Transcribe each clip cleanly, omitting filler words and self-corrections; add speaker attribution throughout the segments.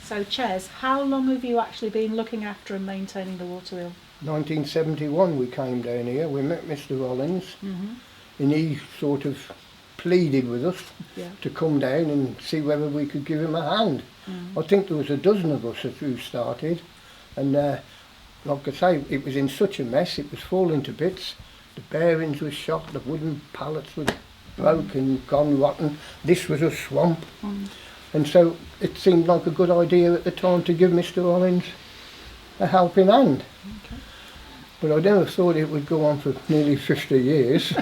Speaker 1: So Ches, how long have you actually been looking after and maintaining the Waterwheel?
Speaker 2: 1971 we came down here, we met Mr. Rollins,
Speaker 1: Mm-hmm.
Speaker 2: and he sort of pleaded with us
Speaker 1: Yeah.
Speaker 2: to come down and see whether we could give him a hand.
Speaker 1: Mm.
Speaker 2: I think there was a dozen of us who started, and like I say, it was in such a mess, it was falling to bits. The bearings were shot, the wooden pallets were broken, gone rotten. This was a swamp.
Speaker 1: Mm.
Speaker 2: And so it seemed like a good idea at the time to give Mr. Rollins a helping hand.
Speaker 1: Okay.
Speaker 2: But I never thought it would go on for nearly 50 years.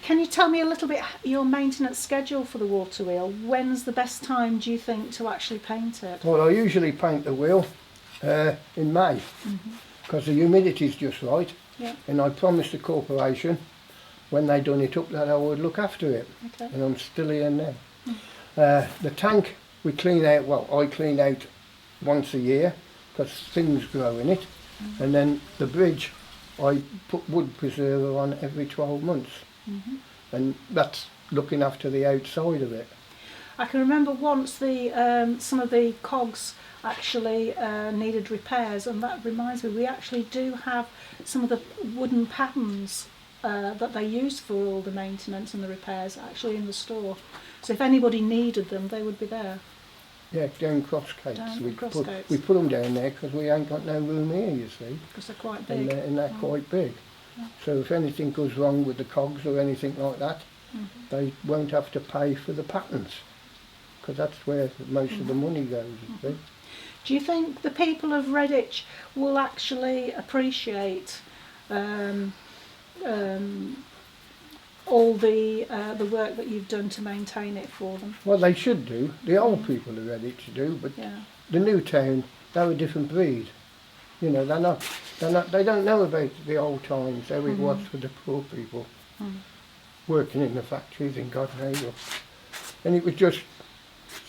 Speaker 1: Can you tell me a little bit your maintenance schedule for the Waterwheel? When's the best time, do you think, to actually paint it?
Speaker 2: Well, I usually paint the wheel in May, because the humidity's just right.
Speaker 1: Yeah.
Speaker 2: And I promised the corporation when they done it up that I would look after it.
Speaker 1: Okay.
Speaker 2: And I'm still here now. The tank we clean out, well, I clean out once a year because things grow in it. And then the bridge, I put wood preserver on every 12 months. And that's looking after the outside of it.
Speaker 1: I can remember once the some of the cogs actually needed repairs, and that reminds me, we actually do have some of the wooden patterns that they use for all the maintenance and the repairs actually in the store. So if anybody needed them, they would be there.
Speaker 2: Yeah, down Crossgates.
Speaker 1: Down
Speaker 2: We
Speaker 1: Crossgates.
Speaker 2: put them down there because we ain't got no room here, you see.
Speaker 1: Because they're quite big.
Speaker 2: And they're quite big. So if anything goes wrong with the cogs or anything like that, they won't have to pay for the patterns, because that's where most of the money goes, you see.
Speaker 1: Do you think the people of Redditch will actually appreciate all the work that you've done to maintain it for them?
Speaker 2: Well, they should do. The old people are ready to do, but
Speaker 1: Yeah.
Speaker 2: the new town, they're a different breed. You know, they don't know about the old times, how it was for the poor people working in the factories and God knows what. And it would just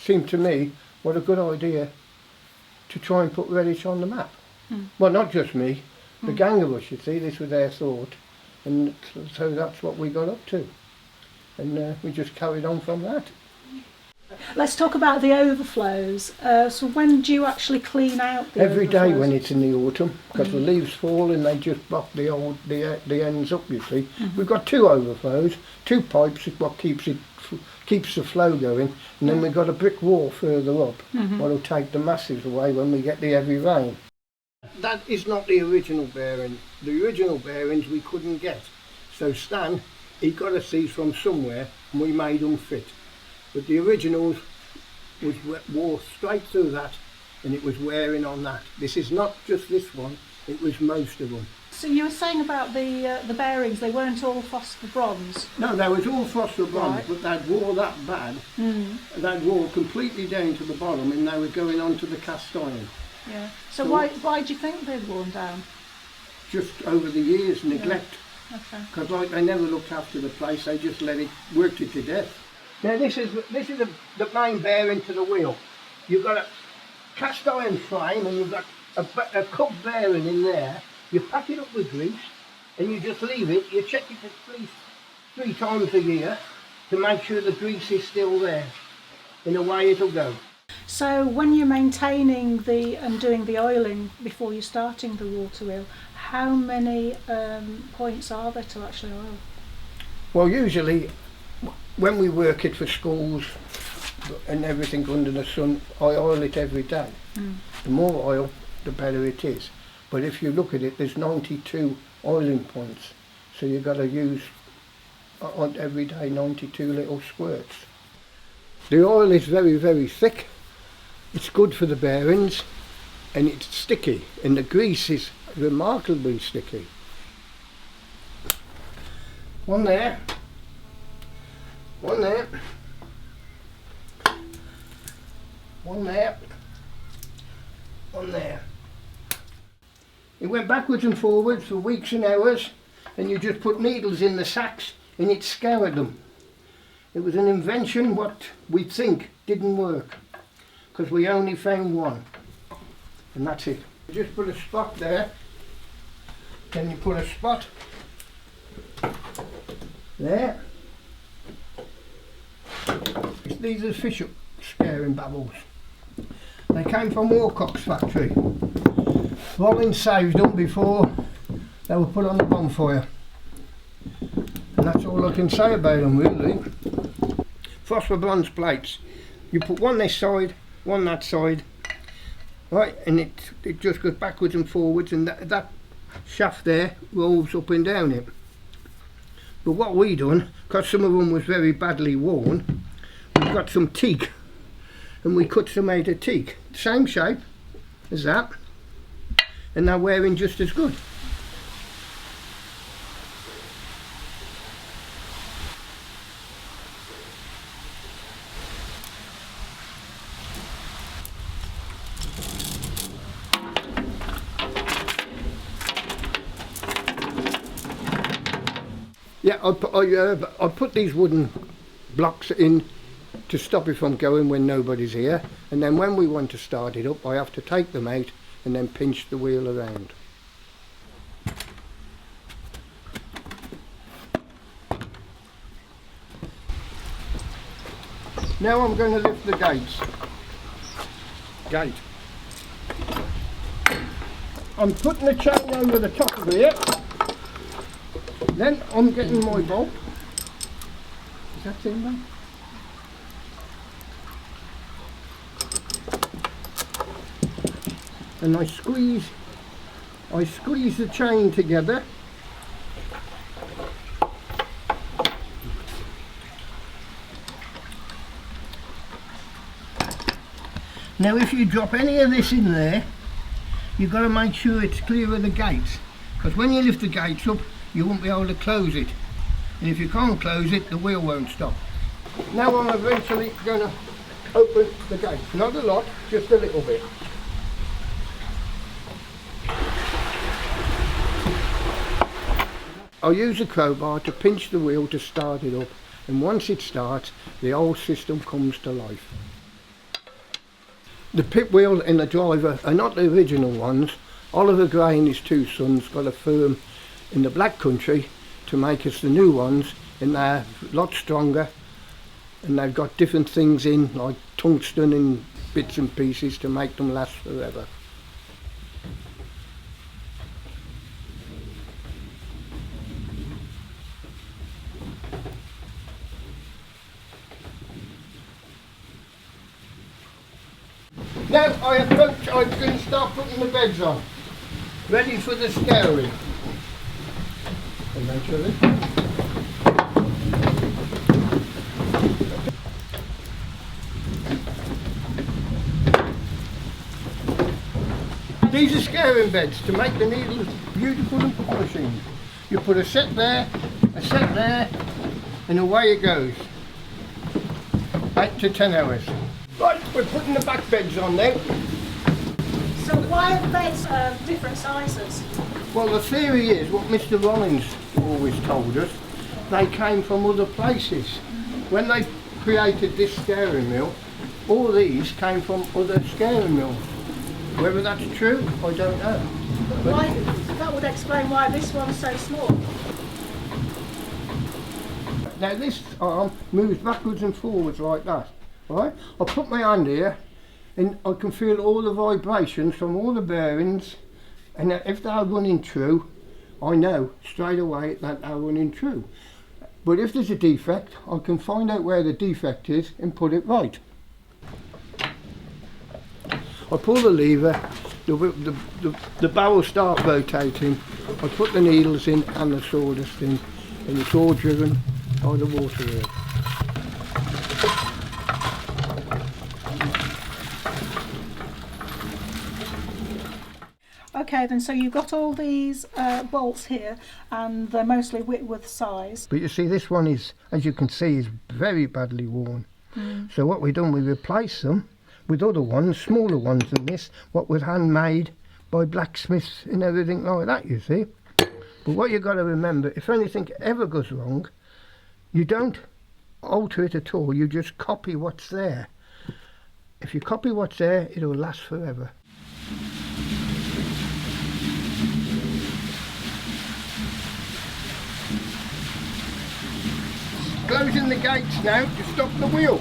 Speaker 2: seem to me, what a good idea to try and put Redditch on the map. Well, not just me, the gang of us, you see, this was their thought. And so that's what we got up to. And we just carried on from that.
Speaker 1: Let's talk about the overflows. So when do you actually clean out the
Speaker 2: Every
Speaker 1: overflows?
Speaker 2: day when it's in the autumn, because the leaves fall and they just block the ends up, you see. We've got two overflows, two pipes is what keeps the flow going, and then we've got a brick wall further up, what'll take the masses away when we get the heavy rain. That is not the original bearing. The original bearings we couldn't get. So Stan, he got us these from somewhere and we made them fit. But the originals wore straight through that, and it was wearing on that. This is not just this one, it was most of them.
Speaker 1: So you were saying about the bearings, they weren't all phosphor bronze?
Speaker 2: No, they was all phosphor bronze,
Speaker 1: Right.
Speaker 2: but they'd wore that bad. They'd wore completely down to the bottom, and they were going on to the cast iron.
Speaker 1: Yeah. So why do you think they'd worn down?
Speaker 2: Just over the years, neglect.
Speaker 1: Okay.
Speaker 2: Because like they never looked after the place, they just worked it to death. Now this is the main bearing to the wheel. You've got a cast iron frame and you've got a cup bearing in there. You pack it up with grease and you just leave it. You check it at least 3 times a year to make sure the grease is still there. And away it'll go.
Speaker 1: So when you're maintaining and doing the oiling before you're starting the Waterwheel, how many points are there to actually oil?
Speaker 2: Well, usually when we work it for schools and everything under the sun, I oil it every day. The more oil, the better it is. But if you look at it, there's 92 oiling points. So you've got to use on every day 92 little squirts. The oil is very, very thick. It's good for the bearings and it's sticky, and the grease is remarkably sticky. One there. One there. One there. One there. It went backwards and forwards for weeks and hours, and you just put needles in the sacks and it scoured them. It was an invention what we think didn't work, because we only found one, and that's it. You just put a spot there, then you put a spot there. These are fish scaring bubbles. They came from Warcock's factory. Rollins saved them before they were put on the bonfire. And that's all I can say about them really. Phosphor bronze plates. You put one this side, one that side, right, and it just goes backwards and forwards, and that shaft there rolls up and down it. But what we done, because some of them was very badly worn, we've got some teak, and we cut some out of teak, same shape as that, and they're wearing just as good. Yeah, I put these wooden blocks in to stop it from going when nobody's here, and then when we want to start it up I have to take them out and then pinch the wheel around. Now I'm going to lift the gate. I'm putting the chain over the top of here. Then I'm getting my bolt. Is that in there? And I squeeze the chain together. Now if you drop any of this in there, you've got to make sure it's clear of the gates, because when you lift the gates up you won't be able to close it, and if you can't close it the wheel won't stop. Now I'm eventually going to open the gate, not a lot, just a little bit. I'll use a crowbar to pinch the wheel to start it up, and once it starts the whole system comes to life. The pit wheel and the driver are not the original ones. Oliver Gray and his two sons got a firm in the Black Country to make us the new ones, and they're a lot stronger, and they've got different things in like tungsten and bits and pieces to make them last forever. Now I can start putting the beds on, ready for the scouring. Eventually. These are scouring beds to make the needles beautiful and polishing. You put a set there, and away it goes. 8 to 10 hours. Right, we're putting the back beds on now.
Speaker 1: So why are the beds different sizes?
Speaker 2: Well, the theory is what Mr. Rollins always told us, they came from other places. When they created this scouring mill, all these came from other scouring mills. Whether that's true, I don't know.
Speaker 1: But why, that would explain why this one's so small.
Speaker 2: Now this arm moves backwards and forwards like that, right? I put my hand here and I can feel all the vibrations from all the bearings, and if they're running true, I know straight away that they're running true. But if there's a defect, I can find out where the defect is and put it right. I pull the lever, the barrel starts rotating, I put the needles in and the sawdust in, and it's all driven by the Waterwheel.
Speaker 1: Okay then, so you've got all these bolts here, and they're mostly Whitworth size.
Speaker 2: But you see, this one is, as you can see, is very badly worn. So what we've done, we replaced them with other ones, smaller ones than this, what was handmade by blacksmiths and everything like that, you see. But what you've got to remember, if anything ever goes wrong, you don't alter it at all, you just copy what's there. If you copy what's there, it'll last forever. Closing the gates now to stop the wheel.